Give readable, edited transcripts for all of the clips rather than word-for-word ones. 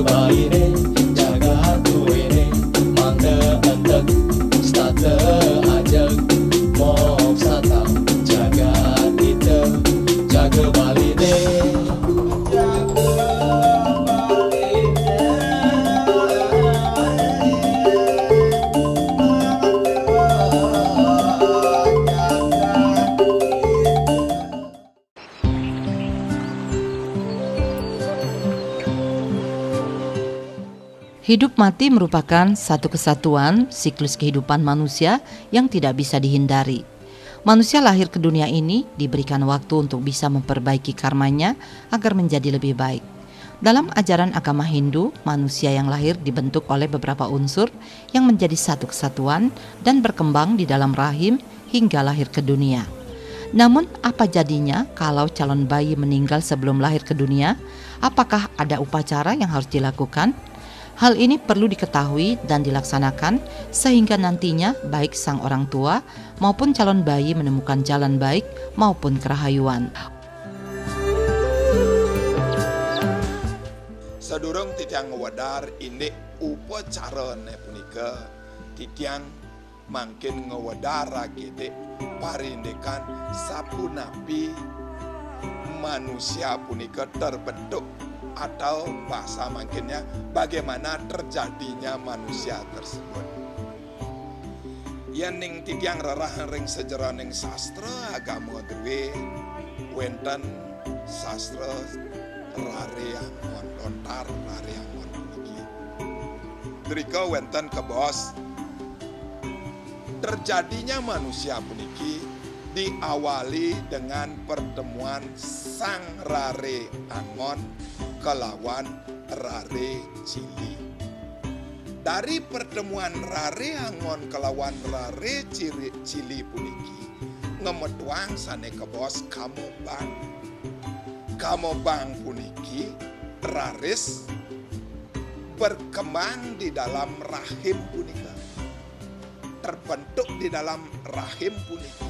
baine jaga hatuene mangga entek state ajeng mok sata jaga ite jaga baline. Hidup mati merupakan satu kesatuan siklus kehidupan manusia yang tidak bisa dihindari. Manusia lahir ke dunia ini diberikan waktu untuk bisa memperbaiki karmanya agar menjadi lebih baik. Dalam ajaran agama Hindu, manusia yang lahir dibentuk oleh beberapa unsur yang menjadi satu kesatuan dan berkembang di dalam rahim hingga lahir ke dunia. Namun apa jadinya kalau calon bayi meninggal sebelum lahir ke dunia? Apakah ada upacara yang harus dilakukan? Hal ini perlu diketahui dan dilaksanakan sehingga nantinya baik sang orang tua maupun calon bayi menemukan jalan baik maupun kerahayuan. Sadurung titiang ngewadar ini upacara punika titiang mangkin ngewadar gede parindekan sapunapi manusia punika terbentuk, atau bahasa mungkinnya bagaimana terjadinya manusia tersebut. Yen ning titiang rerah ring sejarah ning sastra agama duwe wenten sastra rareangon lontar rareangon niki. Drika wenten kebos terjadinya manusia puniki diawali dengan pertemuan sang Rare Angon kelawan Rare Cili. Dari pertemuan Rare Angon kelawan Rare Cili puniki ngemetuang sane kebos Kamobang. Kamobang puniki Raris berkembang di dalam rahim punika, terbentuk di dalam rahim puniki.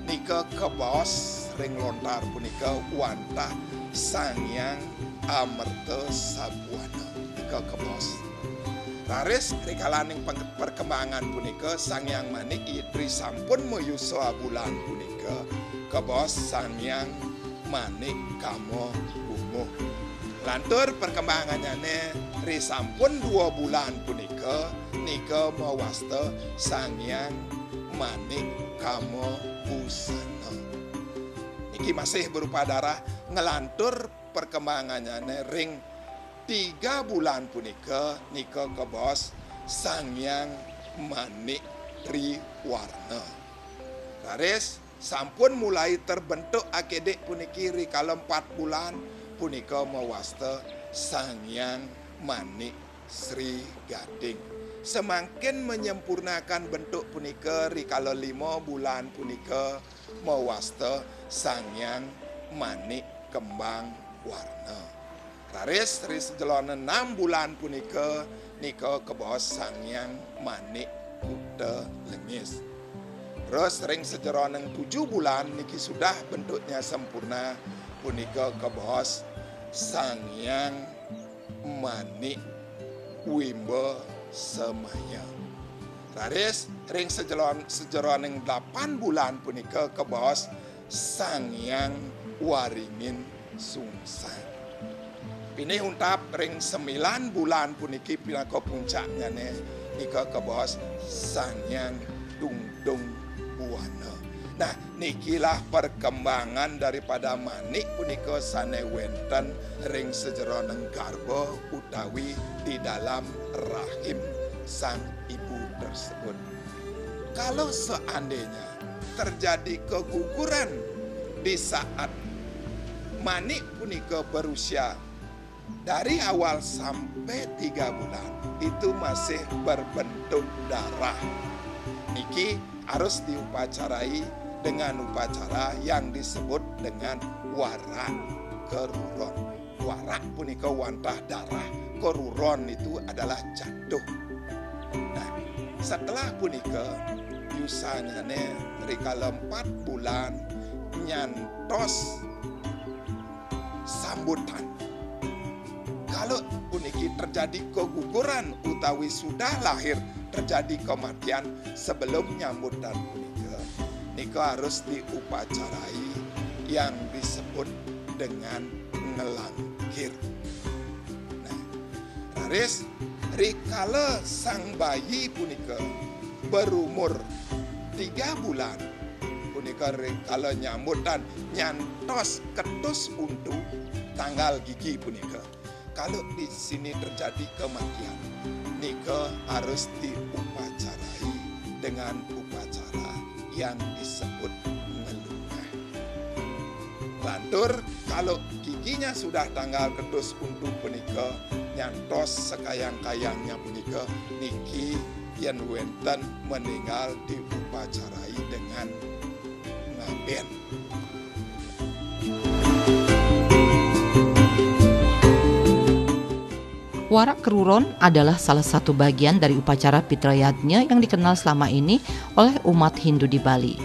Nika kebos ring lontar punika wanta Sangyang Amerta Sabuana. Nika kebos Raris rikalaning perkembangan punika Sangyang Manik Idri sampun moyuso bulan punika kebos Sangyang Manik Kamo Bumuh. Lantur perkembangannya ri sampun 2 bulan punika nika mawasta Sangyang Manik Kamo Busana. Niki masih berupa darah ngelantur perkembangannya ring 3 bulan punika nika kebos Sangyang Manik Triwarna. Raris sampun mulai terbentuk akedek puniki rikala 4 bulan punika mawasta Sangyang Manik Sri Gading. Semakin menyempurnakan bentuk punika rikala 5 bulan punika mawasta Sangyang Manik Kembang Warna. Raris sejelone 6 bulan punika nika kebos Sangyang Manik Kuda Lengis. Terus ring sejeroneng 7 bulan niki sudah bentuknya sempurna punika kebos Sangyang Manik Wimba Semaya. Raris ring sejeroning 8 bulan punika kebos Sangyang Waringin Sungsang. Pini untap ring 9 bulan puniki pinaka puncaknya nika kebos Sangyang Dungdung Buana. Nah, nikilah perkembangan daripada manik punika sane wenten ring sejeroneng garba utawi di dalam rahim sang ibu tersebut. Kalau seandainya terjadi keguguran di saat manik punika berusia dari awal sampai 3 bulan itu masih berbentuk darah, niki harus diupacarai dengan upacara yang disebut dengan warak keruron. Warak punika wantah darah, keruron itu adalah jatuh. Nah, setelah punika yusanya rikala 4 bulan nyantos sambutan kalau puniki terjadi keguguran utawi sudah lahir terjadi kematian sebelum nyambutan punika, nika harus diupacarai yang disebut dengan ngelangkir. Nah, raris rikala sang bayi punika berumur 3 bulan, punika rikala nyambutan nyantos ketus untu tanggal gigi punika. Kalau di sini terjadi kematian, nika harus diupacarai dengan upacara yang disebut ngelungah. Lantur kalau giginya sudah tanggal ketus untu punika nyantos sekayang-kayangnya punika niki yen wenten meninggal diupacarai dengan ngaben. Warak keruron adalah salah satu bagian dari upacara Pitrayatnya yang dikenal selama ini oleh umat Hindu di Bali.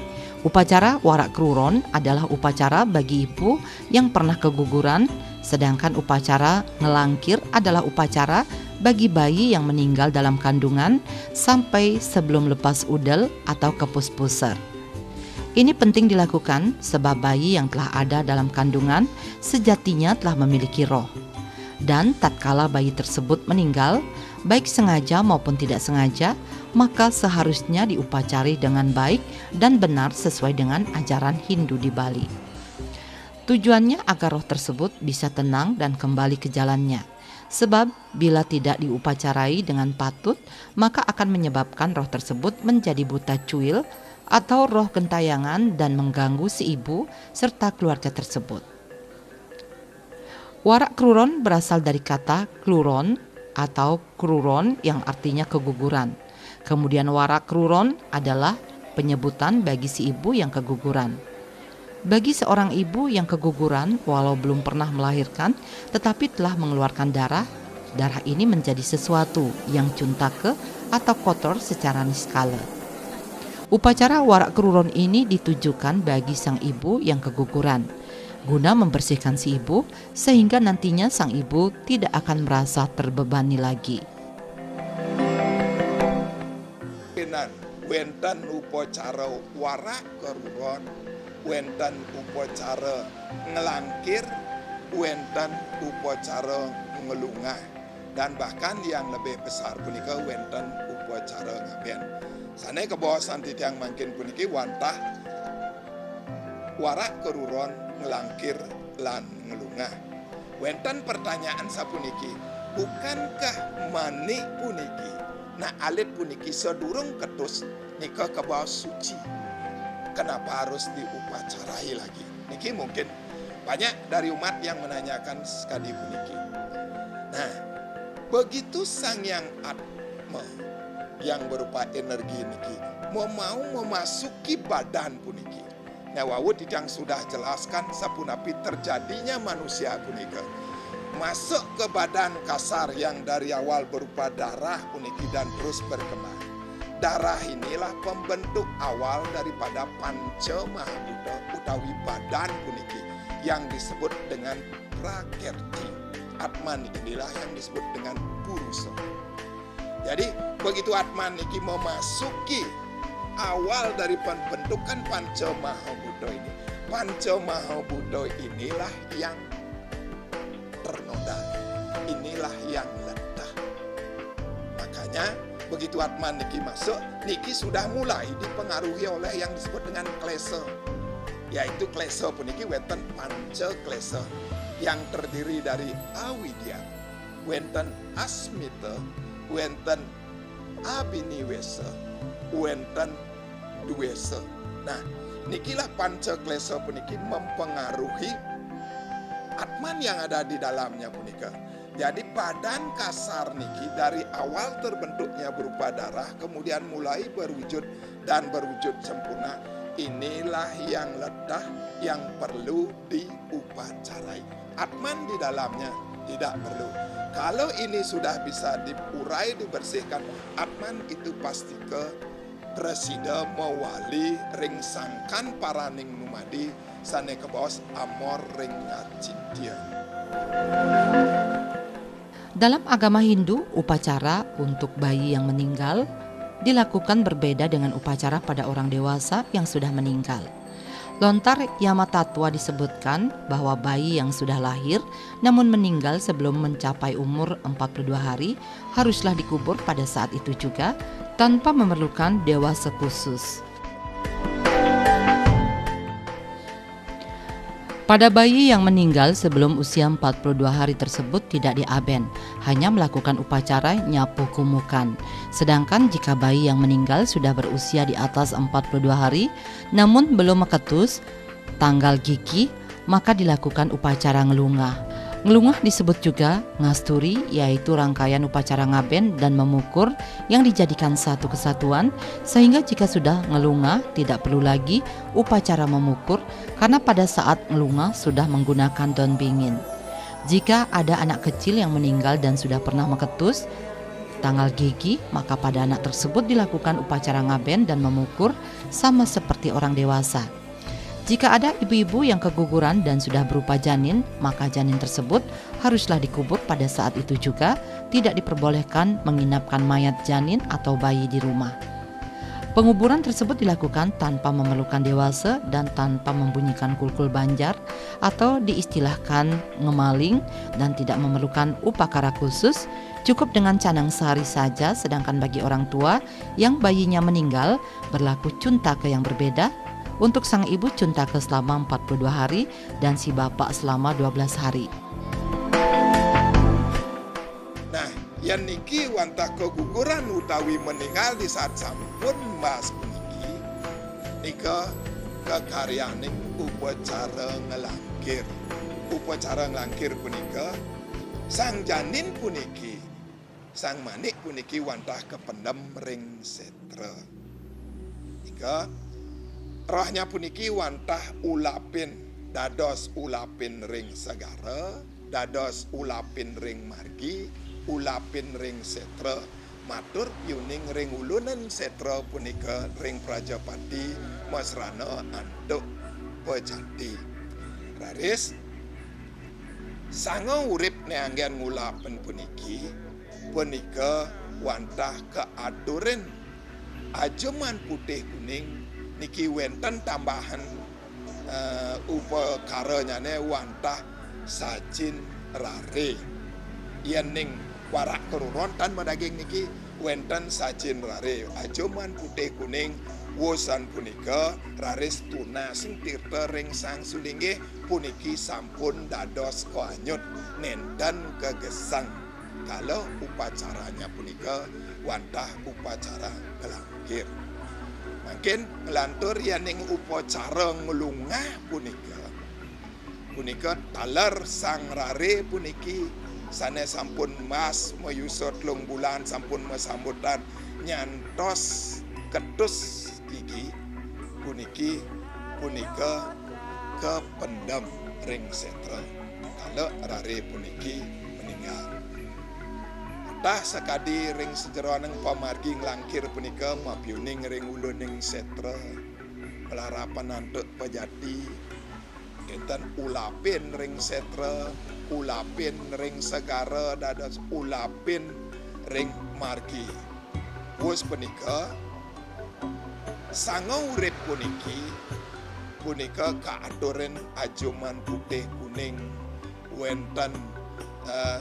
Upacara warak keruron adalah upacara bagi ibu yang pernah keguguran, sedangkan upacara ngelangkir adalah upacara bagi bayi yang meninggal dalam kandungan sampai sebelum lepas udel atau kepus-puser. Ini penting dilakukan sebab bayi yang telah ada dalam kandungan sejatinya telah memiliki roh. Dan tatkala bayi tersebut meninggal, baik sengaja maupun tidak sengaja, maka seharusnya diupacari dengan baik dan benar sesuai dengan ajaran Hindu di Bali. Tujuannya agar roh tersebut bisa tenang dan kembali ke jalannya. Sebab bila tidak diupacarai dengan patut, maka akan menyebabkan roh tersebut menjadi buta cuil atau roh gentayangan dan mengganggu si ibu serta keluarga tersebut. Warak keruron berasal dari kata kluron atau kruron yang artinya keguguran. Kemudian warak keruron adalah penyebutan bagi si ibu yang keguguran. Bagi seorang ibu yang keguguran walau belum pernah melahirkan tetapi telah mengeluarkan darah, darah ini menjadi sesuatu yang cuntake atau kotor secara niskala. Upacara warak keruron ini ditujukan bagi sang ibu yang keguguran, guna membersihkan si ibu sehingga nantinya sang ibu tidak akan merasa terbebani lagi. Wenten upacara warak keruron, wenten upacara ngelangkir, wenten upacara ngelungah, dan bahkan yang lebih besar punika wenten upacara ngaben. Sane kebawasan titiang mangkin puniki wantah warak keruron ngelangkir lan ngelungah. Wenten pertanyaan sapuniki, bukankah mani puniki nah alit puniki sedurung ketus nika kebawa suci, kenapa harus diupacarai lagi? Niki mungkin banyak dari umat yang menanyakan sekali puniki. Nah, begitu sang yang atma yang berupa energi niki mau memasuki badan puniki, Nyawawut yang sudah jelaskan sapunapi terjadinya manusia punika masuk ke badan kasar yang dari awal berupa darah puniki dan terus berkembang. Darah inilah pembentuk awal daripada panca mahabuddha utawi badan puniki yang disebut dengan prakerti. Atman inilah yang disebut dengan purusa. Jadi begitu Atman niki memasuki awal dari pembentukan panca mahabuddha ini, panca mahabuddha inilah yang ternoda, inilah yang ledah. Makanya begitu Atman niki masuk, niki sudah mulai dipengaruhi oleh yang disebut dengan klesa, yaitu klesa puniki wenten panca klesa yang terdiri dari awidya, wenten asmita, wenten abiniwesa, wenten duwesa. Nah, nikilah panca klesa puniki mempengaruhi Atman yang ada di dalamnya punika. Jadi badan kasar niki dari awal terbentuknya berupa darah kemudian mulai berwujud dan berwujud sempurna. Inilah yang ledah yang perlu diupacarai. Atman di dalamnya tidak perlu. Kalau ini sudah bisa diurai, dibersihkan, Atman itu pasti ke presida mewali ring sangkan paraning numadi sane kebawas amor ring ngacitya. Dalam agama Hindu, upacara untuk bayi yang meninggal dilakukan berbeda dengan upacara pada orang dewasa yang sudah meninggal. Lontar Yamatatwa disebutkan bahwa bayi yang sudah lahir namun meninggal sebelum mencapai umur 42 hari haruslah dikubur pada saat itu juga tanpa memerlukan dewasa khusus. Pada bayi yang meninggal sebelum usia 42 hari tersebut tidak diaben, hanya melakukan upacara nyapu kumukan. Sedangkan jika bayi yang meninggal sudah berusia di atas 42 hari namun belum meketus tanggal gigi, maka dilakukan upacara ngelungah. Ngelungah disebut juga ngasturi, yaitu rangkaian upacara ngaben dan memukur yang dijadikan satu kesatuan, sehingga jika sudah ngelungah tidak perlu lagi upacara memukur karena pada saat ngelungah sudah menggunakan daun bingin. Jika ada anak kecil yang meninggal dan sudah pernah meketus tanggal gigi, maka pada anak tersebut dilakukan upacara ngaben dan memukur sama seperti orang dewasa. Jika ada ibu-ibu yang keguguran dan sudah berupa janin, maka janin tersebut haruslah dikubur pada saat itu juga, tidak diperbolehkan menginapkan mayat janin atau bayi di rumah. Penguburan tersebut dilakukan tanpa memerlukan dewasa dan tanpa membunyikan kulkul banjar atau diistilahkan ngemaling dan tidak memerlukan upakara khusus, cukup dengan canang sehari saja. Sedangkan bagi orang tua yang bayinya meninggal berlaku cuntake yang berbeda. Untuk sang ibu cuntake selama 42 hari dan si bapak selama 12 hari. Nah, yang niki wantah keguguran utawi meninggal di saat sampun mas puniki nika kekaryaning upacara ngelangkir. Upacara ngelangkir punika sang janin puniki, sang manik puniki wantah kependem ring setra. Nika rohnya puniki wantah ulapin, dados ulapin ring segara, dados ulapin ring margi, ulapin ring setra, matur yuning ring ulunan setra punika ring Prajapati masrana antuk pejati. Raris sanga urip neanggen ngulapen puniki punika wantah keaduren ajeman putih kuning niki wenten tambahan upakaranya wantah sajin rare. Yen warak kerurontan madaging niki wenten sajin rare. Ajoman putih kuning wosan punika raris tunasing tirta ring sang sulinggih puniki sampun dados koanyut nendan kegesang. Kalau upacaranya punika wantah upacara ngelangkir. Mungkin ngelantur yaning upacara ngelungah punika taler sang rare puniki sane sampun mas mayusut telung bulan sampun mesambutan nyantos ketus gigi punika kependam ring setra taler rare puniki meninggal. Tah sakadi ring sejeroning pamargi nglangkir punika mapyuning ring uluning setra pelarapan antuk pejati enten ulapin ring setra, ulapin ring segara, dados ulapin ring margi. Wus punika sanga urip punika kaaturen ajuman putih kuning wenten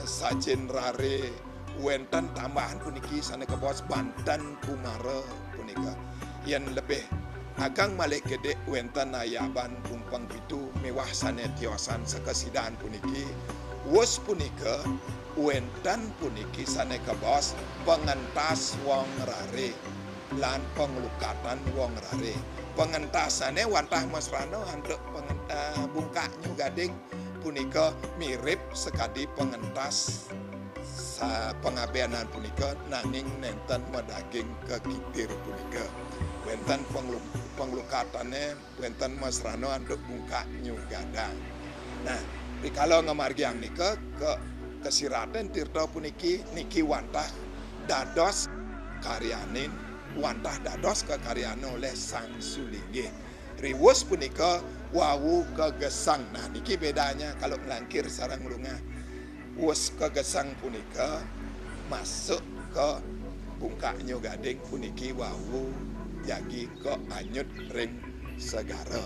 sajin rare wenten tambahan puniki sana kebos Banten Kumara punika yang lebih agang malih gede wenten ayaban pumpang pitu mewah sana tiosan sekesidan puniki wus punika wenten puniki sana kebos pengentas wong rare lan penglukatan wong rare. Pengentasane wantah masrana antuk bungkaknya gading punika mirip sekadi pengentas pengabeanan punika nanging nenten madaging kekitir punika. Wenten penglukatane wenten masrana antuk bungkaknya gadang. Nah, rikala ngamargiang nika kesiraten tirta puniki niki wantah dados karyanin wantah dados kekaryana oleh sang sulinggih. Riwus punika wawu kegesang. Nah niki bedanya kalau ngelangkir sareng lunga. wes kegesang punika masuk ke bungkaknya gading puniki wawu jagi ke anyut ring segara.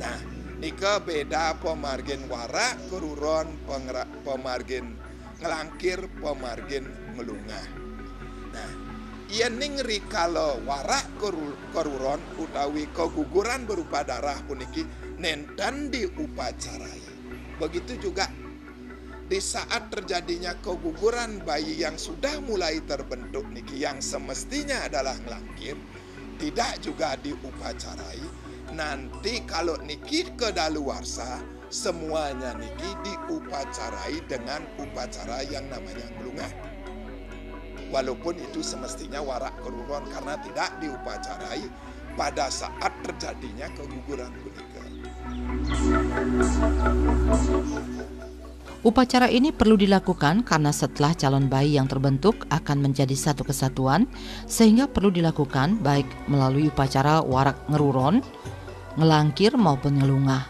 Nah, nika beda pemargin warak keruron pemargin ngelangkir pemargin ngelungah. Nah, ia ning rikala warak keruron utawi keguguran berupa darah puniki nenten diupacarai. Begitu juga di saat terjadinya keguguran bayi yang sudah mulai terbentuk niki yang semestinya adalah ngelangkir tidak juga diupacarai. Nanti kalau niki kedaluarsa semuanya niki diupacarai dengan upacara yang namanya ngelungah. Walaupun itu semestinya warak keruron karena tidak diupacarai pada saat terjadinya keguguran punika. Upacara ini perlu dilakukan karena setelah calon bayi yang terbentuk akan menjadi satu kesatuan, sehingga perlu dilakukan baik melalui upacara warak ngeruron, ngelangkir maupun ngelungah.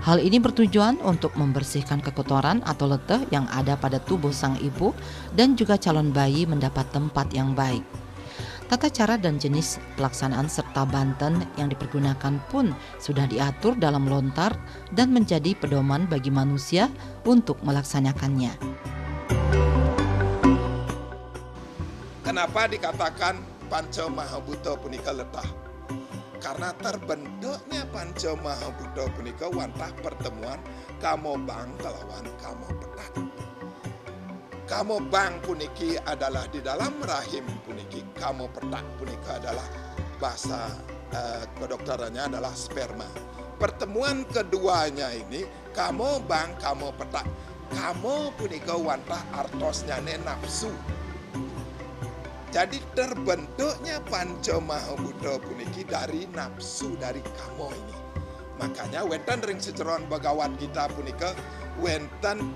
Hal ini bertujuan untuk membersihkan kekotoran atau leteh yang ada pada tubuh sang ibu dan juga calon bayi mendapat tempat yang baik. Tata cara dan jenis pelaksanaan serta banten yang dipergunakan pun sudah diatur dalam lontar dan menjadi pedoman bagi manusia untuk melaksanakannya. Kenapa dikatakan Panca Mahabhuta punika letah? Karena terbentuknya Panca Mahabhuta punika wantah pertemuan kamo bang kelawan kamo petak. Kamo bang puniki adalah di dalam rahim puniki, kamo petak punika adalah bahasa kedokterannya adalah sperma. Pertemuan keduanya ini kamo bang kamo petak. Kamo punika wantah artosnya nafsu. Jadi terbentuknya Panca Mahabhuta puniki dari nafsu dari kamo ini. Makanya wenten ring sejeron Bhagavad Gita punika wenten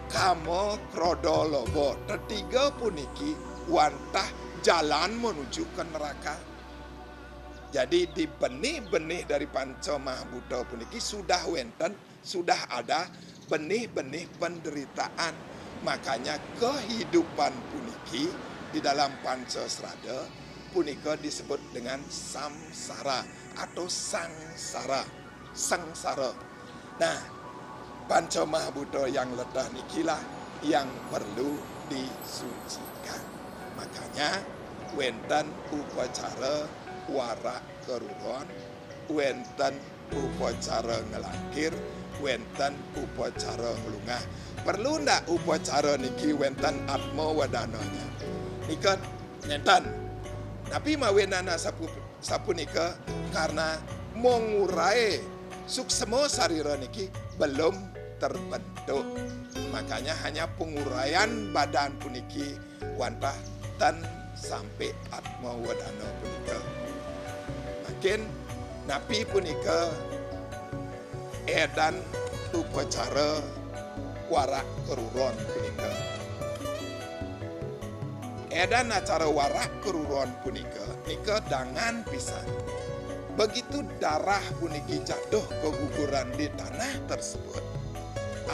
kamo krodo lobo. Ketiga puniki wantah jalan menuju ke neraka. Jadi di benih-benih dari Panca Mahabhuta puniki sudah wenten, sudah ada benih-benih penderitaan. Makanya kehidupan puniki di dalam Pancasrada punika disebut dengan samsara atau sangsara. Sangsara. Nah, Panca Mahabhuta yang letah nikilah yang perlu disucikan. Makanya wenten upacara warak keruron, wenten upacara ngelangkir, wenten upacara ngelungah. Perlu ndak upacara niki wenten atma wadananya? Nika nenten. Tapi mawenana sapu nika karena mengurai suksema sarira niki belum terbentuk. Makanya hanya penguraian badan puniki wantah tan sampai atma wadana punika. Makin napi punika edan upacara warak keruron punika. Edan acara warak keruron punika nika dangan pisan. Begitu darah puniki jatuh keguguran di tanah tersebut,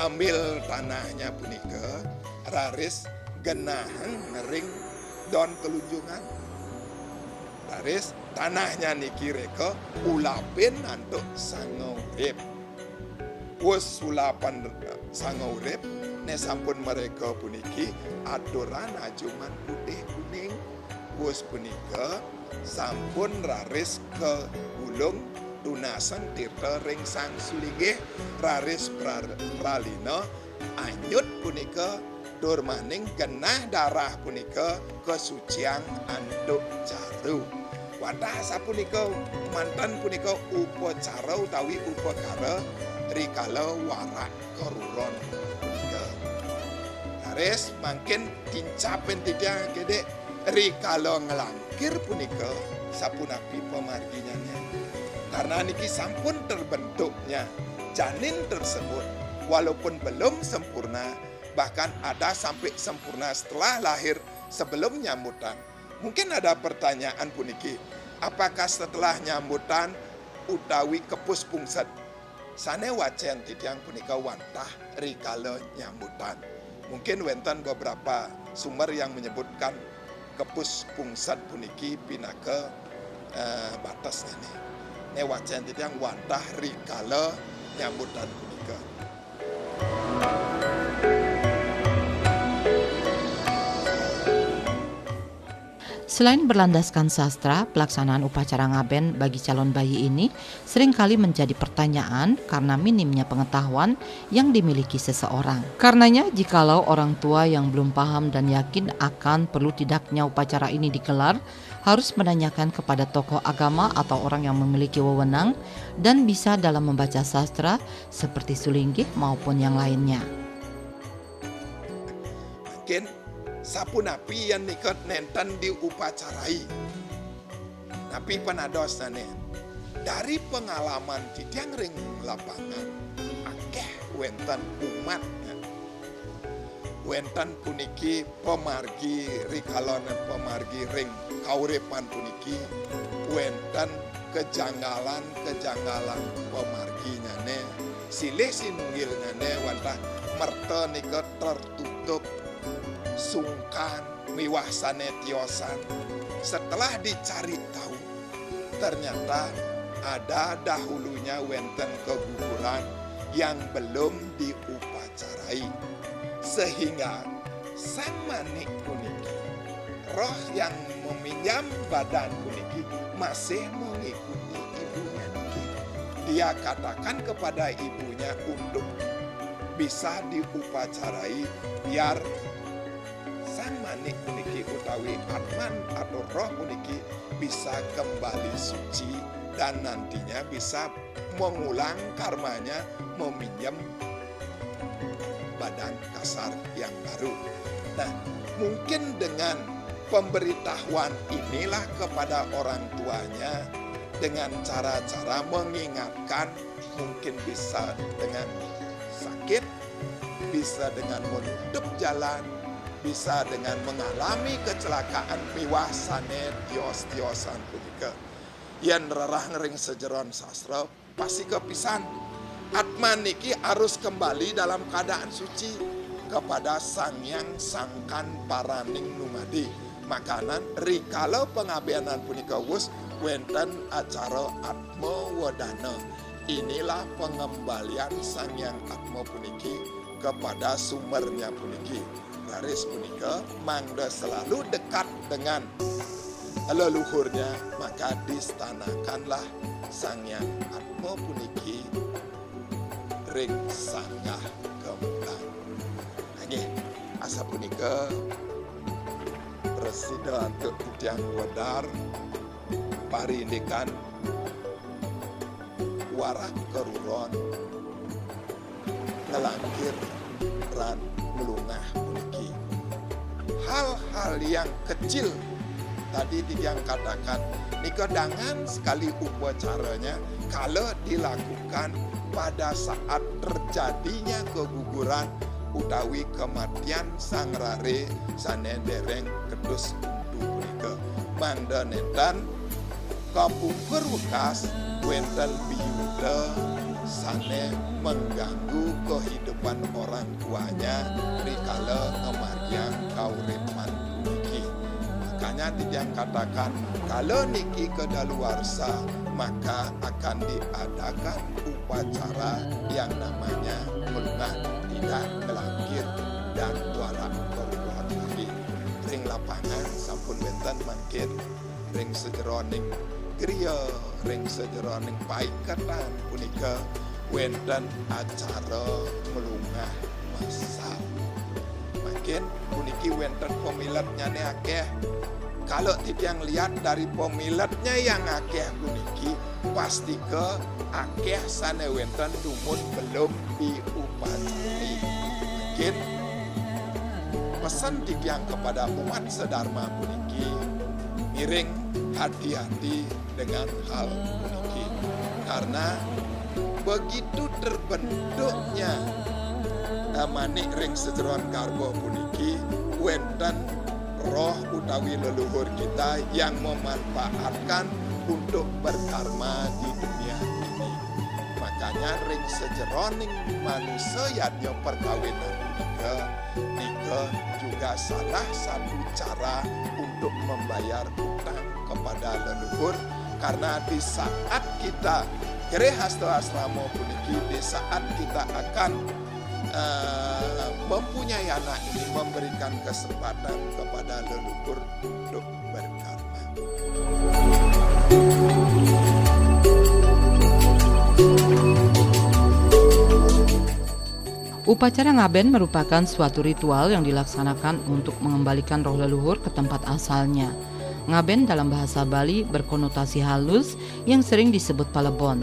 ambil tanahnya punika, raris genahan ngering don telunjungan. Raris tanahnya niki reka ulapin antuk sango urip. Wes ulapan sango urip, ne sampun mereka puniki aturan ajuman putih kuning. Wes punika sampun raris ke gulung tunasan tirta ring sang sulinggih raris pralina anyut punika durmaning genah darah punika kesucian anduk jaru. Wadah sapunika mantan punika upacara utawi upakara rikala warak keruron punika. Raris mangkin tincapen tidak gede rikala ngelangkir punika sapunapi pemarginyanya. Karena niki sampun terbentuknya janin tersebut walaupun belum sempurna, bahkan ada sampai sempurna setelah lahir sebelum nyambutan. Mungkin ada pertanyaan puniki, apakah setelah nyambutan utawi kepus pungset sane wacan titiang punika wantah rikala nyambutan. Mungkin wenten beberapa sumber yang menyebutkan kepus pungsan puniki pinake batasnya nih. Ne wacan yang wadah rikala nyambutan punika. Selain berlandaskan sastra, pelaksanaan upacara ngaben bagi calon bayi ini seringkali menjadi pertanyaan karena minimnya pengetahuan yang dimiliki seseorang. Karenanya, jikalau orang tua yang belum paham dan yakin akan perlu tidaknya upacara ini digelar, harus menanyakan kepada tokoh agama atau orang yang memiliki wewenang dan bisa dalam membaca sastra seperti Sulinggih maupun yang lainnya. Mungkin sapunapi yang nikot nenten diupacarai. Napi penados nane. Dari pengalaman titiang ring lapangan, akeh wenten umat. Wenten puniki pemargi rikalon pemargi ring kaurepan puniki. Wenten kejanggalan pemargi nyane. Silih sinunggil nyane wantah merta nikot tertutup sungkan, miwah sanetiosan. Setelah dicari tahu, ternyata ada dahulunya wenten keguguran yang belum diupacarai. Sehingga sang manik puniki, roh yang meminjam badan puniki masih mengikuti ibunya niki. Dia katakan kepada ibunya untuk bisa diupacarai biar sang manik puniki utawi atman atau roh puniki bisa kembali suci dan nantinya bisa mengulang karmanya meminjam badan kasar yang baru. Nah, mungkin dengan pemberitahuan inilah kepada orang tuanya dengan cara-cara mengingatkan, mungkin bisa dengan sakit, bisa dengan menutup jalan, bisa dengan mengalami kecelakaan miwah sane tios-tiosan punika. Yen rerah ngering sejeron sastra pasti kepisan. Atman niki harus kembali dalam keadaan suci kepada Sang Hyang Sangkan Paraning Numadi. Makanan rikala pengabeanan punika wus wenten acara Atma Wadana. Inilah pengembalian Sang Hyang Atma puniki kepada sumbernya puniki. Garis punika mangda selalu dekat dengan leluhurnya, maka distanakanlah Sang Hyang Atma puniki ring sanggah gemblang. Nggih, asa punika Presiden untuk Tiang Wedar parindikan warak keruron ngelangkir ran melungah puniki. Hal-hal yang kecil tadi Tiang katakan nika dangan sekali upacaranya kalau dilakukan pada saat terjadinya keguguran utawi kematian sang rare sanendereng kedus untu punika. Mangda nenten kapungkur wekas wenten biyuda sane mengganggu kehidupan orang tuanya rikala kemargian kaurepan puniki. Makanya Tiang katakan kalau niki kedaluarsa maka akan diadakan upacara yang namanya melungah tidak melangkir dan warak keruron tadi. Ring lapangan sampun wenten mangkin ring sejeroning griya, ring sejeroning paiketan punika wenten acara melungah masal. Makin puniki wenten pemilatnya ne akeh. Kalau Tiang lihat dari pemilatnya yang akeh puniki pasti ke akeh sane wenten dumun belum diupacarai. Mungkin pesan Tiang kepada umat sedharma puniki miring hati-hati dengan hal puniki karena begitu terbentuknya manik ring sejeron garbo puniki wenten roh utawi leluhur kita yang memanfaatkan untuk berkarma di dunia ini. Makanya ring sejeroning manusia yadnya perkawinan Nike juga salah satu cara untuk membayar utang kepada leluhur, karena di saat kita Gerehasto Asrama puniki, di saat kita akan mempunyai anak ini, memberikan kesempatan kepada leluhur untuk berkarma. Upacara ngaben merupakan suatu ritual yang dilaksanakan untuk mengembalikan roh leluhur ke tempat asalnya. Ngaben dalam bahasa Bali berkonotasi halus yang sering disebut palebon.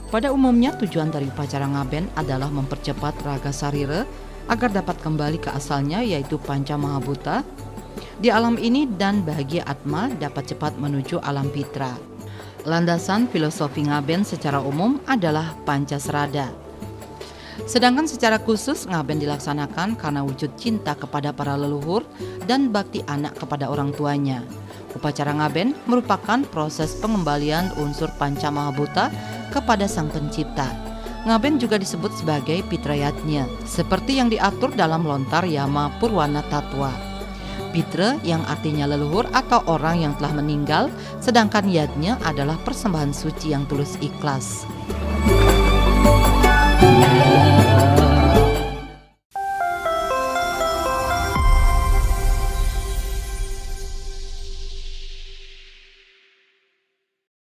Pada umumnya tujuan dari upacara ngaben adalah mempercepat raga sarira agar dapat kembali ke asalnya, yaitu panca mahabhuta di alam ini, dan bahagia atma dapat cepat menuju alam pitra. Landasan filosofi ngaben secara umum adalah Pancasrada. Sedangkan secara khusus ngaben dilaksanakan karena wujud cinta kepada para leluhur dan bakti anak kepada orang tuanya. Upacara ngaben merupakan proses pengembalian unsur panca mahabhuta kepada Sang Pencipta. Ngaben juga disebut sebagai Pitrayatnya, seperti yang diatur dalam lontar Yama Purwana Tatwa. Pitra yang artinya leluhur atau orang yang telah meninggal, sedangkan yatnya adalah persembahan suci yang tulus ikhlas.